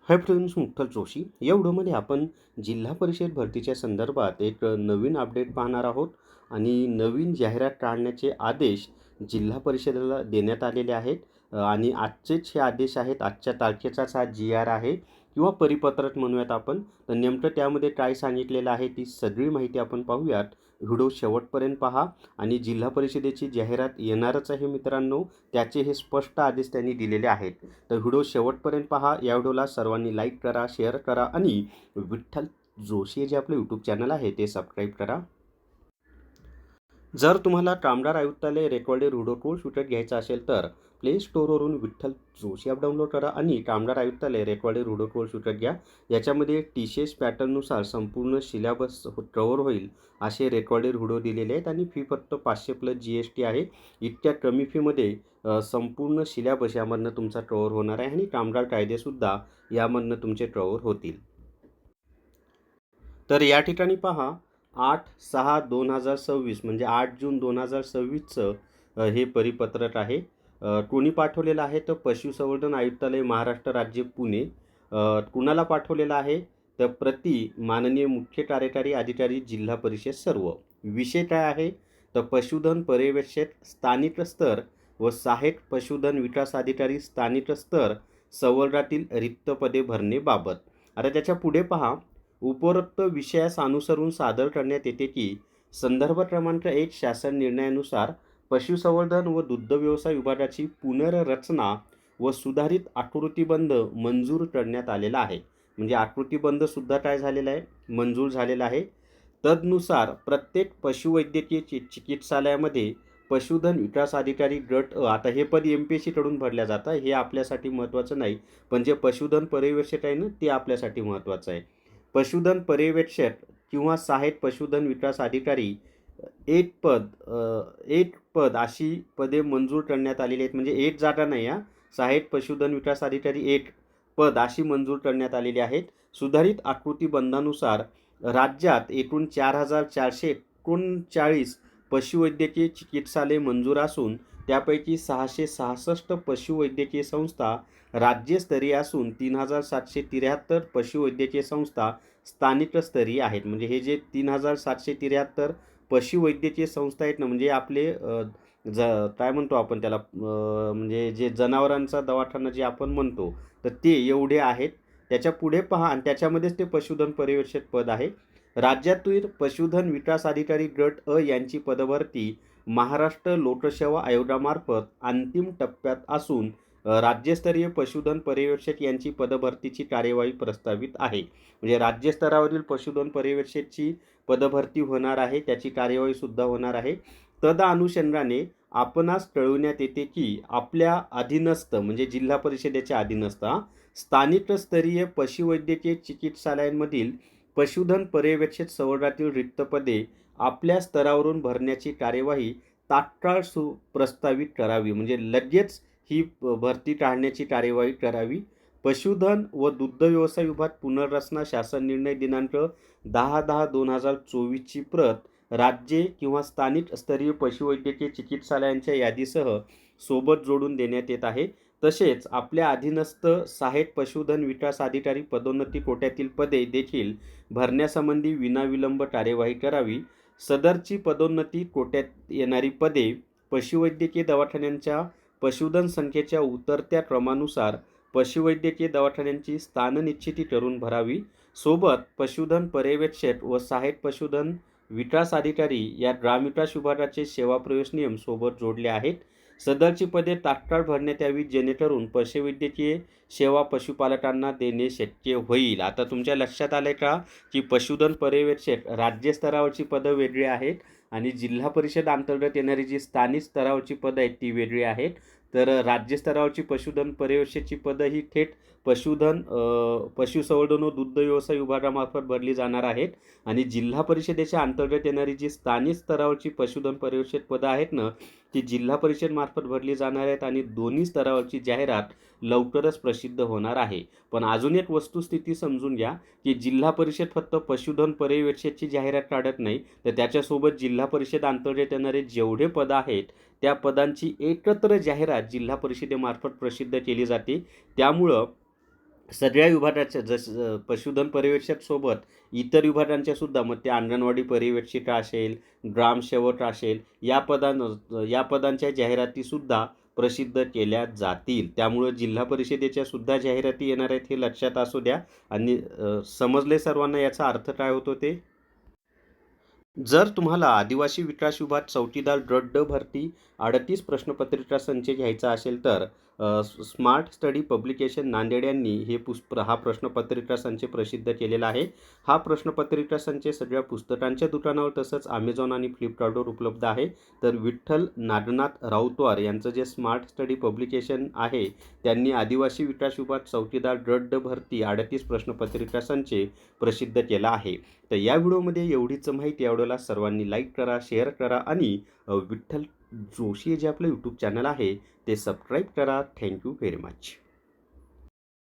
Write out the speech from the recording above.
Hi friends, Mukhtar Joshi. या व्हिडिओमध्ये आपण जिल्हा परिषद भरतीच्या संदर्भात एक नवीन अपडेट पाहणार आहोत आणि नवीन जाहिरात टाळण्याचे आदेश जिल्हा परिषदेला देण्यात आलेले आहेत. आणि आजचेच हे आदेश आहेत. आजच्या तारखेचाच हा GR आहे किंवा परिपत्रक म्हणूयात आपण. तर नेमकं त्यामध्ये काय सांगितलेलं आहे ती सगळी माहिती आपण पाहूयात. व्हिडिओ शेवटपर्यंत पहा आणि जिल्हा परिषदेची जाहिरात येणारच आहे मित्रांनो, त्याचे हे स्पष्ट आदेश त्यांनी दिलेले आहेत. तर व्हिडिओ शेवटपर्यंत पहा. या व्हिडिओला सर्वांनी लाईक करा, शेअर करा आणि विठ्ठल जोशी हे जे आपलं यूट्यूब चॅनल आहे ते सबस्क्राईब करा. जर तुम्हाला कामगार आयुक्तालय रेकॉर्डेड व्हिडिओ कोर्स विकत घ्यायचा असेल तर प्ले स्टोअरवरून विठ्ठल जोशी ॲप डाउनलोड करा आणि कामगार आयुक्तालय रेकॉर्डेड व्हिडिओ कोर्स विकत घ्या. याच्यामध्ये TCS पॅटर्ननुसार संपूर्ण सिलेबस कव्हर होईल असे रेकॉर्डेड व्हिडिओ दिलेले आहेत आणि फी फक्त 500 प्लस GST आहे. इतक्या कमी फीमध्ये संपूर्ण सिलेबस यामधनं तुमचा कव्हर होणार आहे आणि कामगार कायदेसुद्धा यामधनं तुमचे कव्हर होतील. तर या ठिकाणी पहा, 8/6/2026 म्हणजे 8 जून 2026चं हे परिपत्रक आहे. कोणी पाठवलेलं आहे तर पशुसंवर्धन आयुक्तालय महाराष्ट्र राज्य पुणे. कुणाला पाठवलेलं आहे तर प्रति माननीय मुख्य कार्यकारी अधिकारी जिल्हा परिषद सर्व. विषय काय आहे तर पशुधन पर्यवेक्षक स्थानिक स्तर व सहाय्यक पशुधन विकास अधिकारी स्थानिक स्तर संवर्गातील रिक्त पदे भरण्याबाबत. आता त्याच्या पुढे पहा, उपरोक्त विषयास अनुसरून सादर करण्यात येते की संदर्भ क्रमांक 1 शासन निर्णयानुसार पशुसंवर्धन व दुग्ध व्यवसाय विभागाची पुनर्रचना व सुधारित आकृतिबंध मंजूर करण्यात आलेला आहे. म्हणजे आकृतिबंधसुद्धा काय झालेला आहे, मंजूर झालेला आहे. तदनुसार प्रत्येक पशुवैद्यकीय चिकित्सालयामध्ये पशुधन विकास अधिकारी गट आता हे पद MPSC कडून भरल्या जातं. हे आपल्यासाठी महत्त्वाचं नाही, पण जे पशुधन पर्यवेक्षक आहे ना ते आपल्यासाठी महत्त्वाचं आहे. पशुधन पर्यवेक्षक किंवा सहाय्यक पशुधन विकास अधिकारी एक पद अशी पदे मंजूर करण्यात आलेली आहेत. म्हणजे एक जागा नाही, सहाय्यक पशुधन विकास अधिकारी एक पद अशी मंजूर करण्यात आलेली आहेत. सुधारित आकृतिबंधानुसार राज्यात एकूण 4,439 पशुवैद्यकीय चिकित्सालय मंजूर असून त्यापैकी 666 पशुवैद्यकीय संस्था राज्यस्तरीय असून 3,773 पशुवैद्यकीय संस्था स्थानिक स्तरीय आहेत. म्हणजे हे जे 3,773 पशुवैद्यकीय संस्था आहेत ना, म्हणजे आपले काय म्हणतो आपण त्याला, म्हणजे जे जनावरांचा दवाखाना जे आपण म्हणतो तर ते एवढे आहेत. त्याच्या पुढे पहा आणि त्याच्यामध्येच ते पशुधन पर्यवेक्षक पद आहे. राज्यातील पशुधन विकास अधिकारी गट अ यांची पदभरती महाराष्ट्र लोकसेवा आयोगामार्फत अंतिम टप्प्यात असून राज्यस्तरीय पशुधन पर्यवेक्षक यांची पदभरतीची कार्यवाही प्रस्तावित आहे. म्हणजे राज्यस्तरावरील पशुधन पर्यवेक्षकची पदभरती होणार आहे, त्याची कार्यवाहीसुद्धा होणार आहे. तदा अनुषंगाने आपणास कळविण्यात येते की आपल्या अधीनस्थ म्हणजे जिल्हा परिषदेच्या अधीनस्थ स्थानिक स्तरीय पशुवैद्यकीय चिकित्सालयांमधील पशुधन पर्यवेक्षक संवर्गातील रिक्त पदे आपल्या स्तरावरून भरण्याची कार्यवाही तात्काळ प्रस्तावित करावी. म्हणजे लगेच ही भरती काढण्याची कार्यवाही करावी. पशुधन व दुग्ध व्यवसाय विभाग पुनर्रचना शासन निर्णय दिनांक 10/10/2024ची प्रत राज्ये किंवा स्थानिक स्तरीय पशुवैद्यकीय चिकित्सालयांच्या यादीसह सोबत जोडून देण्यात येत आहे. तसेच आपल्या अधीनस्थ सहाय्यक पशुधन विकास अधिकारी पदोन्नती कोट्यातील पदे देखील भरण्यासंबंधी विनाविलंब कार्यवाही करावी. सदरची पदोन्नती कोट्यात येणारी पदे पशुवैद्यकीय दवाखान्यांच्या पशुधन संख्येच्या उतरत्या क्रमानुसार पशुवैद्यकीय दवाखान्यांची स्थाननिश्चिती करून भरावी. सोबत पशुधन पर्यवेक्षक व सहाय्यक पशुधन विकास अधिकारी या ग्रामविकास विभागाचे सेवा प्रवेश नियम सोबत जोडले आहेत. सदरची पदे तात्काळ भरण्यात यावी जेणेकरून पशुवैद्यकीय सेवा पशुपालकांना देणे शक्य होईल. आता तुमच्या लक्षात आलं का की पशुधन पर्यवेक्षक राज्यस्तरावरची पदं वेगळी आहेत आणि जिल्हा परिषद अंतर्गत येणारी जी स्थानिक स्तरावरची पदं आहेत ती वेगळी आहेत. तर राज्यस्तरावरची पशुधन पर्यवेक्षकची पदं ही थेट पशुसंवर्धन व दुग्ध व्यवसाय विभागामार्फत भरली जाणार आहेत आणि जिल्हा परिषदेच्या अंतर्गत येणारी जी स्थानिक स्तरावरची पशुधन पर्यवेक्षक पदं आहेत ना ती जिल्हा परिषद मार्फत भरली जाणार आहेत आणि दोन्ही स्तरावरची जाहिरात लवकरच प्रसिद्ध होणार आहे. पण अजून एक वस्तुस्थिती समजून घ्या की जिल्हा परिषद फक्त पशुधन पर्यवेक्षकची जाहिरात काढत नाही, तर त्याच्यासोबत जिल्हा परिषद अंतर्गत येणारे जेवढे पदं आहेत त्या पदांची एकत्र जाहिरात जिल्हा परिषदेमार्फत प्रसिद्ध केली जाते. त्यामुळं सगळ्या विभागाच्या जसं पशुधन पर्यवेक्षक सोबत इतर विभागांच्या सुद्धा मग ते अंगणवाडी पर्यवेक्षिका असेल, ग्रामसेवक असेल, या पदांच्या जाहिरातीसुद्धा प्रसिद्ध केल्या जातील. त्यामुळं जिल्हा परिषदेच्या सुद्धा जाहिराती येणार आहेत, हे लक्षात असू द्या. आणि समजले सर्वांना याचा अर्थ काय होतो ते? जर तुम्हाला आदिवासी विकास विभाग चौकीदार गट ड भरती 38 प्रश्नपत्रिका संच घ्यायचा असेल तर स्मार्ट स्टडी पब्लिकेशन नांदेड यांनी हा प्रश्नपत्रिका संच प्रसिद्ध केलेला आहे. हा प्रश्नपत्रिका संच सगळ्या पुस्तकांच्या दुकानावर तसंच अमेझॉन आणि फ्लिपकार्टवर उपलब्ध आहे. तर विठ्ठल नागनाथ राऊतवार यांचं जे स्मार्ट स्टडी पब्लिकेशन आहे, त्यांनी आदिवासी विकास विभाग चौकीदार गट ड भरती 38 प्रश्नपत्रिका संच प्रसिद्ध केला आहे. तर या व्हिडिओमध्ये एवढीच माहिती. या सर्वांनी लाईक करा, शेअर करा आणि विठ्ठल जोशी जे आपलं यूट्यूब चॅनल आहे ते सबस्क्राईब करा. Thank you very much.